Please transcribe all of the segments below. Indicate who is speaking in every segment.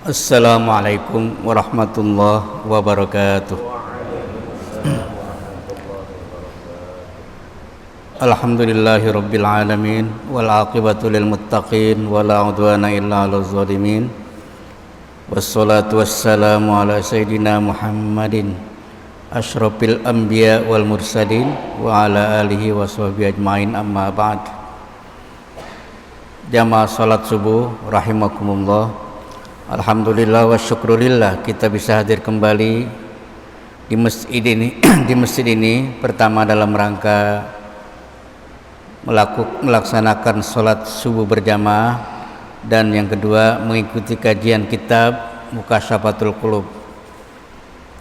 Speaker 1: Assalamualaikum warahmatullahi wabarakatuh. Alhamdulillahirabbil alamin wal aqibatu lil muttaqin wala udwana illa 'alal zalimin. Wassalatu wassalamu ala sayyidina Muhammadin asyrafil anbiya wal mursalin wa ala alihi washabihi ajmain, amma ba'd. Jamaah salat subuh rahimakumullah. Alhamdulillah wa syukrulillah, kita bisa hadir kembali di masjid ini pertama dalam rangka melaksanakan sholat subuh berjamaah, dan yang kedua mengikuti kajian kitab Mukasyafatul Qulub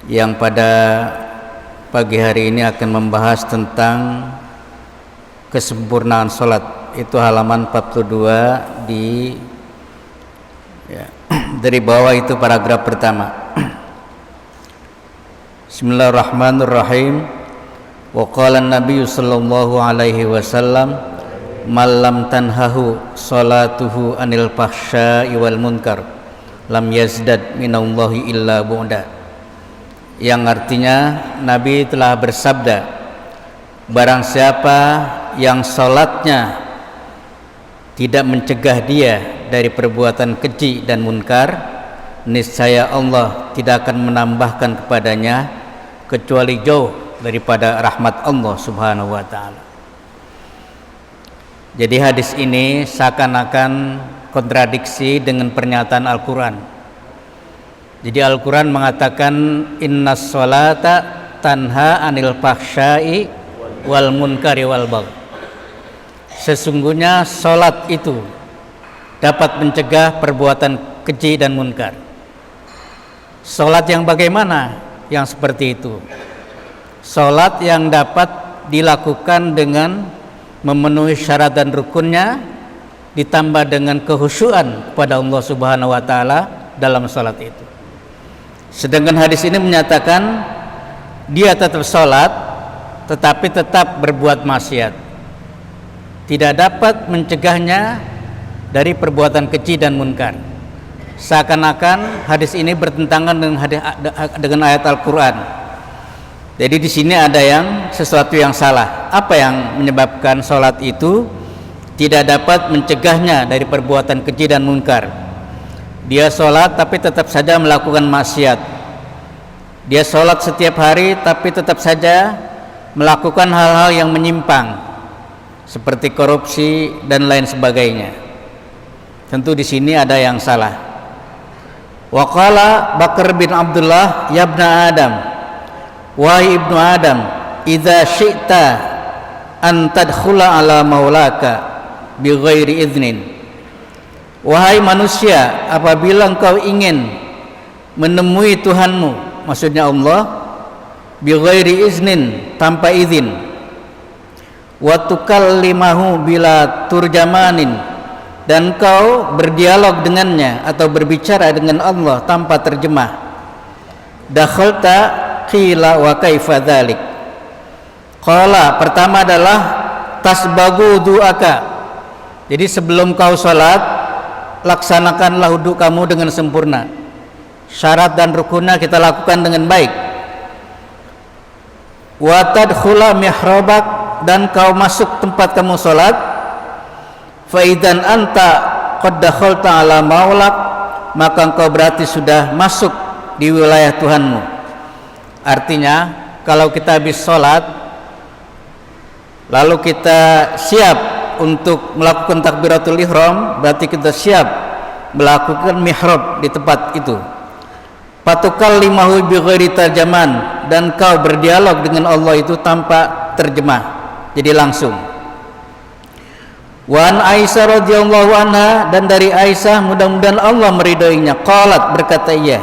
Speaker 1: yang pada pagi hari ini akan membahas tentang kesempurnaan sholat. Itu halaman 42 dari bawah, itu paragraf pertama. Bismillahirrahmanirrahim. Wa qala an-nabiy sallallahu alaihi wasallam man lam tanhahu salatuhu anil fahsya'i wal munkar lam yazdad minallahi illa bu'da. Yang artinya Nabi telah bersabda, barang siapa yang salatnya tidak mencegah dia dari perbuatan keji dan munkar, niscaya Allah tidak akan menambahkan kepadanya kecuali jauh daripada rahmat Allah Subhanahu wa ta'ala. Jadi hadis ini seakan-akan kontradiksi dengan pernyataan Al-Quran. Jadi Al-Quran mengatakan innas sholata tanha anil fahsya'i wal munkari wal baghi. Sesungguhnya sholat itu dapat mencegah perbuatan keji dan munkar. Sholat yang bagaimana? Yang seperti itu. Sholat yang dapat dilakukan dengan memenuhi syarat dan rukunnya, ditambah dengan kehusyuan kepada Allah Subhanahu wa ta'ala dalam sholat itu. Sedangkan hadis ini menyatakan dia tetap sholat tetapi tetap berbuat maksiat, tidak dapat mencegahnya dari perbuatan keji dan munkar. Seakan-akan hadis ini bertentangan dengan ayat Al-Quran. Jadi di sini ada sesuatu yang salah. Apa yang menyebabkan sholat itu tidak dapat mencegahnya dari perbuatan keji dan munkar? Dia sholat tapi tetap saja melakukan maksiat. Dia sholat setiap hari tapi tetap saja melakukan hal-hal yang menyimpang, seperti korupsi dan lain sebagainya. Tentu di sini ada yang salah. Wa qala Bakar bin Abdullah, ya ibna Adam, wahai ibnu Adam, idza syi'ta an tadkhula ala maulaka bi ghairi idznin. Wahai manusia, apabila engkau ingin menemui Tuhanmu, maksudnya Allah, bi ghairi iznin, tanpa izin, wa tukallimahu bila turjamanin, dan kau berdialog dengannya atau berbicara dengan Allah tanpa terjemah, dakhalta qila wa kaifa dzalik. Qala, pertama adalah tasbagu du'aka. Jadi sebelum kau salat, laksanakanlah wudu kamu dengan sempurna. Syarat dan rukunnya kita lakukan dengan baik. Wa tadkhula mihrabak, dan kau masuk tempat kamu salat. Fa idzan anta qad dakhalta ala maulak, maka engkau berarti sudah masuk di wilayah Tuhanmu. Artinya kalau kita habis sholat lalu kita siap untuk melakukan takbiratul ihram, berarti kita siap melakukan mihrab di tempat itu. Fatukallimahu bi ghairi tarjaman, dan kau berdialog dengan Allah itu tanpa terjemah, jadi langsung. Wa an Aisyah radhiyallahu anha, dan dari Aisyah, mudah-mudahan Allah meridhoinya, qalat, berkata ia,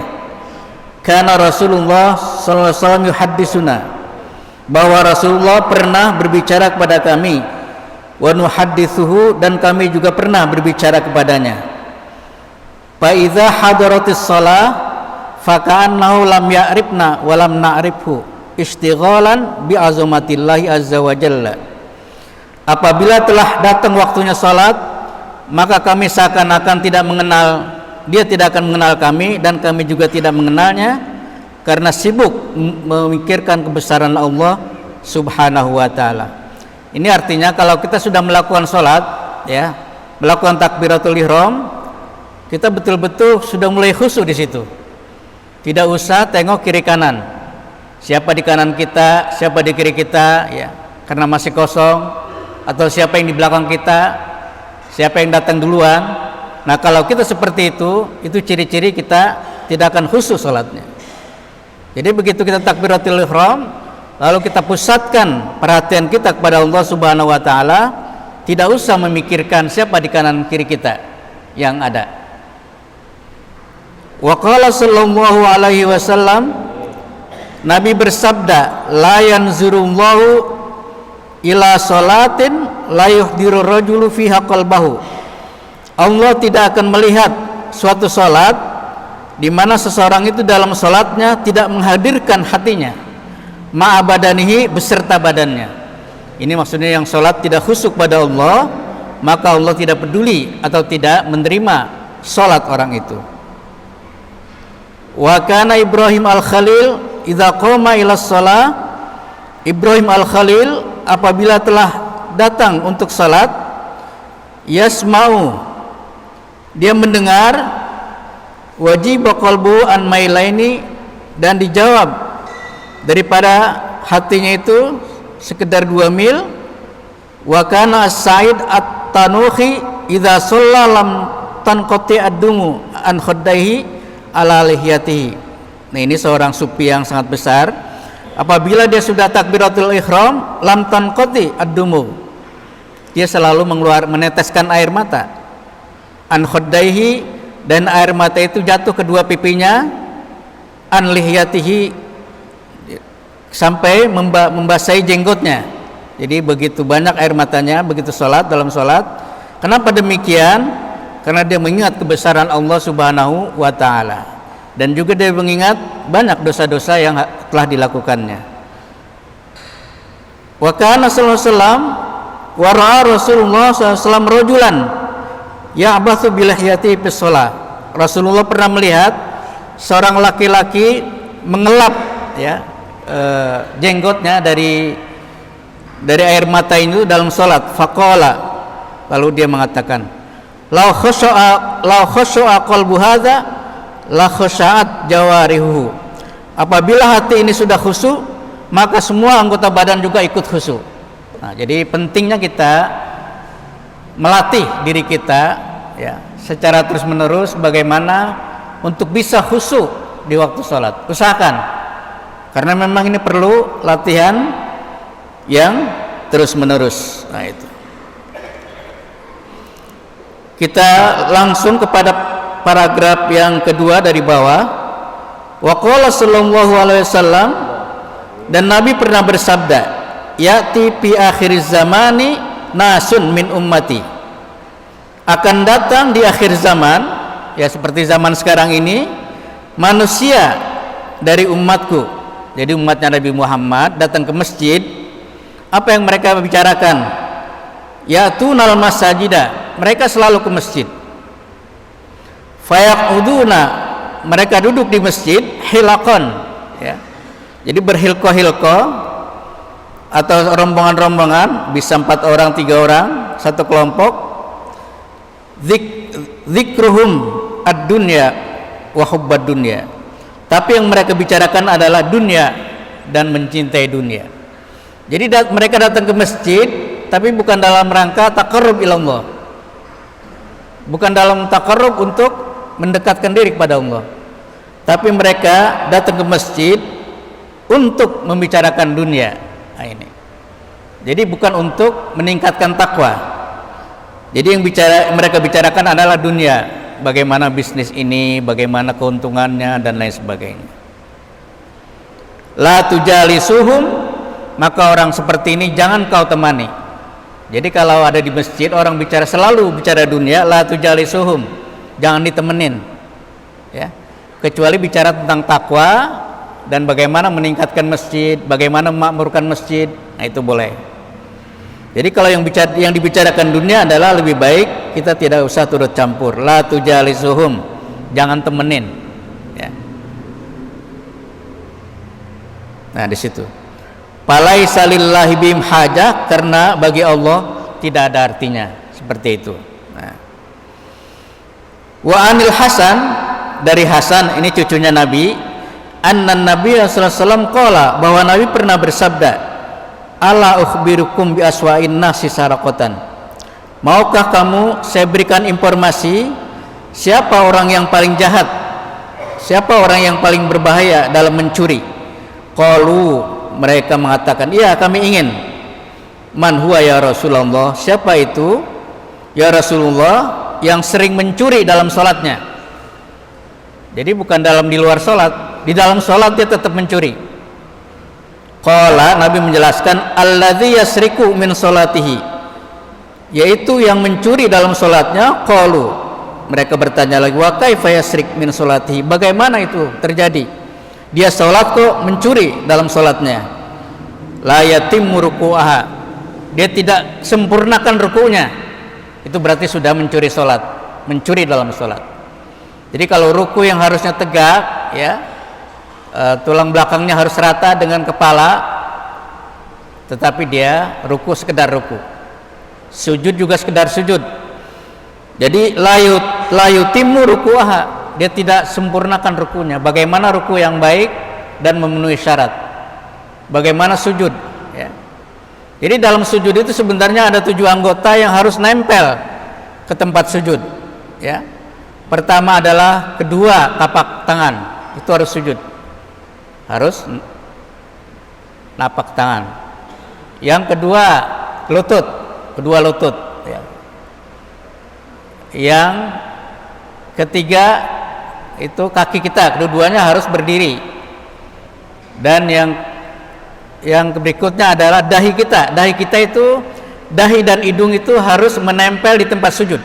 Speaker 1: kana Rasulullah sallallahu alaihi wasallam yuhaddisuna, bahwa Rasulullah pernah berbicara kepada kami, wa nuhadditsuhu, dan kami juga pernah berbicara kepadanya. Fa idza hadaratis shalah fa ka'annahu lam ya'rifna wa lam na'rifhu istighalan bi azamatillahi azza wa jalla. Apabila telah datang waktunya salat, maka kami seakan-akan tidak mengenal dia tidak akan mengenal kami dan kami juga tidak mengenalnya, karena sibuk memikirkan kebesaran Allah Subhanahu wa taala. Ini artinya kalau kita sudah melakukan sholat, ya, melakukan takbiratul ihram, kita betul-betul sudah mulai khusyuk di situ. Tidak usah tengok kiri kanan, siapa di kanan kita, siapa di kiri kita, ya, karena masih kosong, atau siapa yang di belakang kita, siapa yang datang duluan. Nah, kalau kita seperti itu ciri-ciri kita tidak akan khusyuk sholatnya. Jadi begitu kita takbiratul ihram, lalu kita pusatkan perhatian kita kepada Allah Subhanahu wa taala, tidak usah memikirkan siapa di kanan kiri kita yang ada. Wa qala sallallahu alaihi wasallam, Nabi bersabda, la yanzurullahu ila salatin la yuhdiru rajulu fiha qalbahu. Allah tidak akan melihat suatu salat di mana seseorang itu dalam salatnya tidak menghadirkan hatinya, ma'abadanihi, beserta badannya. Ini maksudnya yang salat tidak khusyuk pada Allah, maka Allah tidak peduli atau tidak menerima salat orang itu. Wa kana Ibrahim al-Khalil idza qama ila shalah, Ibrahim al-Khalil apabila telah datang untuk salat, yasma'u, dia mendengar, wajib qalbu an mailaini, dan dijawab daripada hatinya itu sekedar 2 mil. Wa kana as-sa'id at-tanuhi idza shalla lam tanqati ad-dumu an khaddaihi ala lihiyatihi. Nah, ini seorang sufi yang sangat besar. Apabila dia sudah takbiratul ihram, lam tanqati ad-dumu, dia selalu meneteskan air mata, an khaddaihi, dan air mata itu jatuh kedua pipinya, an lihiyatihi, sampai membasahi jenggotnya. Jadi begitu banyak air matanya begitu sholat, dalam sholat. Kenapa demikian? Karena dia mengingat kebesaran Allah Subhanahu wa ta'ala, dan juga dia mengingat banyak dosa-dosa yang telah dilakukannya. Wa kana sallallahu alaihi wasallam wa ra'a Rasulullah sallallahu alaihi wasallam rajulan ya'bathu bilahiyati fi shalah. Rasulullah pernah melihat seorang laki-laki mengelap, ya, jenggotnya dari air mata itu dalam salat. Faqala, lalu dia mengatakan, la khushu'a qalbu hadza la khusya'at jawarihu. Apabila hati ini sudah khusyuk, maka semua anggota badan juga ikut khusyuk. Nah, jadi pentingnya kita melatih diri kita, ya, secara terus-menerus bagaimana untuk bisa khusyuk di waktu sholat. Usahakan, karena memang ini perlu latihan yang terus-menerus. Nah, itu. Kita langsung kepada paragraf yang kedua dari bawah. Wa qala sallallahu alaihi wasallam, dan Nabi pernah bersabda, ya'ti fi akhiriz zamani nasun min ummati, akan datang di akhir zaman, ya seperti zaman sekarang ini, manusia dari umatku. Jadi umatnya Nabi Muhammad datang ke masjid. Apa yang mereka bicarakan? Yatunal masajida, mereka selalu ke masjid. Fayaquduna, mereka duduk di masjid, hilaqan, ya. Jadi berhilqah-hilqah atau rombongan-rombongan, bisa 4 orang, 3 orang, satu kelompok. Dzikruhum ad-dunya wa hubbad dunya, tapi yang mereka bicarakan adalah dunia dan mencintai dunia. Jadi mereka datang ke masjid, tapi bukan dalam rangka taqarrub ilallah, bukan dalam taqarrub untuk mendekatkan diri kepada Allah, tapi mereka datang ke masjid untuk membicarakan dunia. Nah, ini jadi bukan untuk meningkatkan takwa. Jadi yang mereka bicarakan adalah dunia, bagaimana bisnis ini, bagaimana keuntungannya, dan lain sebagainya. La tujalisuhum, maka orang seperti ini jangan kau temani. Jadi kalau ada di masjid orang selalu bicara dunia, la tujalisuhum, jangan ditemenin, ya. Kecuali bicara tentang takwa dan bagaimana meningkatkan masjid, bagaimana memakmurkan masjid, nah itu boleh. Jadi kalau yang dibicarakan dunia adalah lebih baik kita tidak usah turut campur. La tujalisuhum, jangan temenin, ya. Nah di situ falaisa lillahi bihim hajah, karena bagi Allah tidak ada artinya seperti itu. Nah. Wa anil Hasan, dari Hasan, ini cucunya Nabi, anna Nabi sallallahu alaihi wasallam qala, bahwa Nabi pernah bersabda, ala ukhbirukum bi aswa'in nasi saraqatan, maukah kamu saya berikan informasi siapa orang yang paling jahat, siapa orang yang paling berbahaya dalam mencuri? Qalu, mereka mengatakan, iya kami ingin. Man huwa ya Rasulullah, siapa itu ya Rasulullah yang sering mencuri dalam sholatnya? Jadi bukan di luar sholat, di dalam sholat dia tetap mencuri. Qala, Nabi menjelaskan, alladzi yasriku min sholatihi, yaitu yang mencuri dalam sholatnya. Qalu, mereka bertanya lagi, wa kaifa yasrik min sholatihi, bagaimana itu terjadi? Dia sholat kok mencuri dalam sholatnya. La yatimmu ruku'aha, dia tidak sempurnakan ruku'nya, itu berarti sudah mencuri sholat, mencuri dalam sholat. Jadi kalau ruku yang harusnya tegak, ya, tulang belakangnya harus rata dengan kepala, tetapi dia ruku sekedar ruku, sujud juga sekedar sujud. Jadi layutimmu ruku'aha, dia tidak sempurnakan rukunya. Bagaimana ruku yang baik dan memenuhi syarat? Bagaimana sujud? Ya. Jadi dalam sujud itu sebenarnya ada 7 anggota yang harus nempel ke tempat sujud, ya. Pertama adalah kedua tapak tangan, itu harus sujud, harus napak tangan. Yang kedua lutut, kedua lutut, ya. Yang ketiga itu kaki kita, kedua-duanya harus berdiri. Dan yang berikutnya adalah dahi kita. Dahi kita itu, dahi dan hidung itu harus menempel di tempat sujud.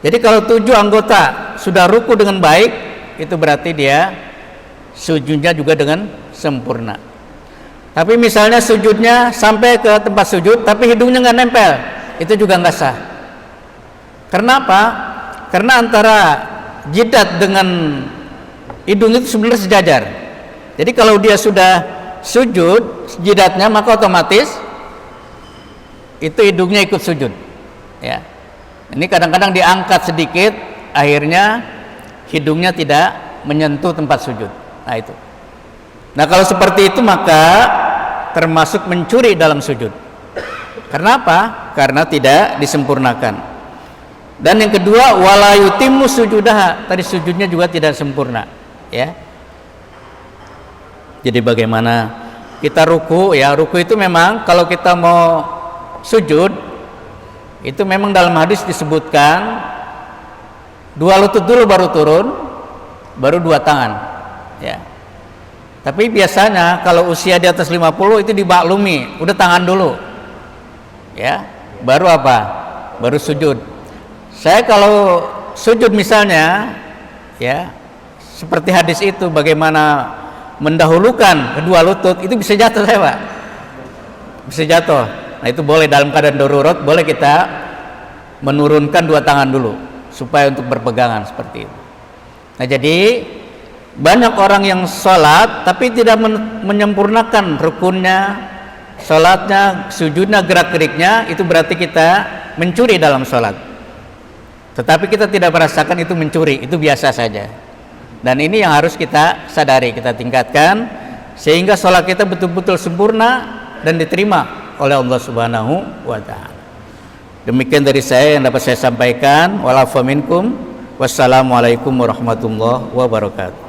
Speaker 1: Jadi kalau 7 anggota sudah ruku dengan baik, itu berarti dia sujudnya juga dengan sempurna. Tapi misalnya sujudnya sampai ke tempat sujud tapi hidungnya nggak nempel, itu juga nggak sah. Kenapa? Karena antara jidat dengan hidung itu sebenarnya sejajar. Jadi kalau dia sudah sujud jidatnya, maka otomatis itu hidungnya ikut sujud, ya. Ini kadang-kadang diangkat sedikit, akhirnya hidungnya tidak menyentuh tempat sujud. Nah itu. Nah kalau seperti itu maka termasuk mencuri dalam sujud. Karena apa? Karena tidak disempurnakan. Dan yang kedua, wala yutimmu sujudaha, tadi sujudnya juga tidak sempurna, ya. Jadi bagaimana kita ruku, ya, ruku itu memang kalau kita mau sujud itu memang dalam hadis disebutkan 2 lutut dulu baru turun, baru 2 tangan, ya. Tapi biasanya kalau usia di atas 50 itu dimaklumi, udah tangan dulu, ya, baru apa? Baru sujud. Saya kalau sujud misalnya, ya, seperti hadis itu, bagaimana mendahulukan kedua lutut, itu bisa jatuh saya, Pak, bisa jatuh. Nah itu boleh dalam keadaan darurat, boleh kita menurunkan 2 tangan dulu supaya untuk berpegangan seperti itu. Nah jadi banyak orang yang sholat tapi tidak menyempurnakan rukunnya, sholatnya, sujudnya, gerak-geriknya, itu berarti kita mencuri dalam sholat. Tetapi kita tidak merasakan itu mencuri, itu biasa saja. Dan ini yang harus kita sadari, kita tingkatkan sehingga sholat kita betul-betul sempurna dan diterima oleh Allah Subhanahu wa ta'ala. Demikian dari saya yang dapat saya sampaikan. Wa'alafu minkum. Wassalamualaikum warahmatullahi wabarakatuh.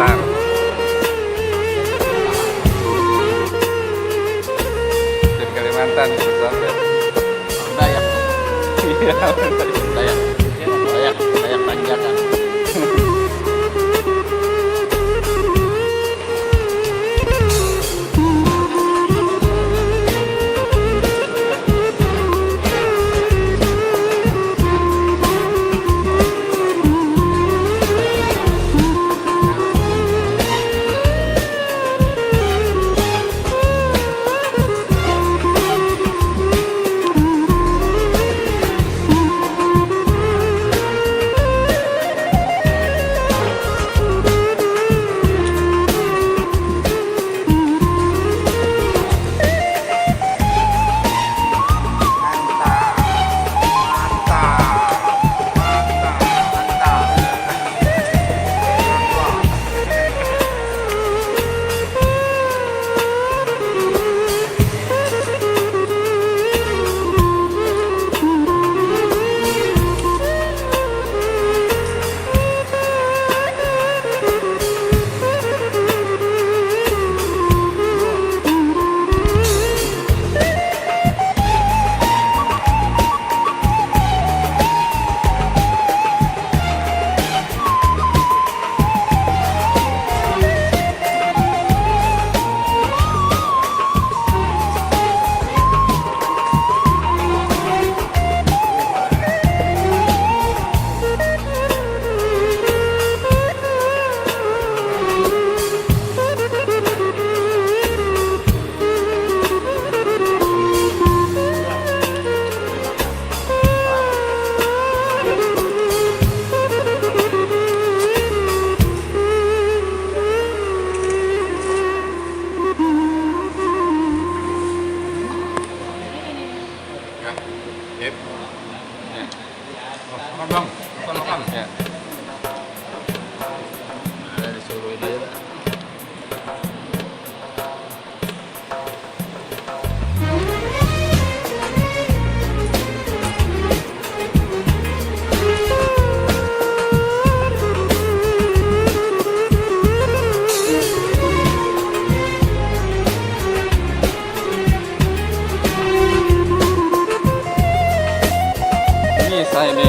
Speaker 2: Tar. Dari Kalimantan pesawatnya.
Speaker 3: Dayak,
Speaker 2: Iya.
Speaker 3: Dayak, Dayak, Dayak Tanjakan.
Speaker 2: Yep. Makan bang, makan. Ya.
Speaker 3: Ada disuruh ini ya.
Speaker 2: Bisa ini.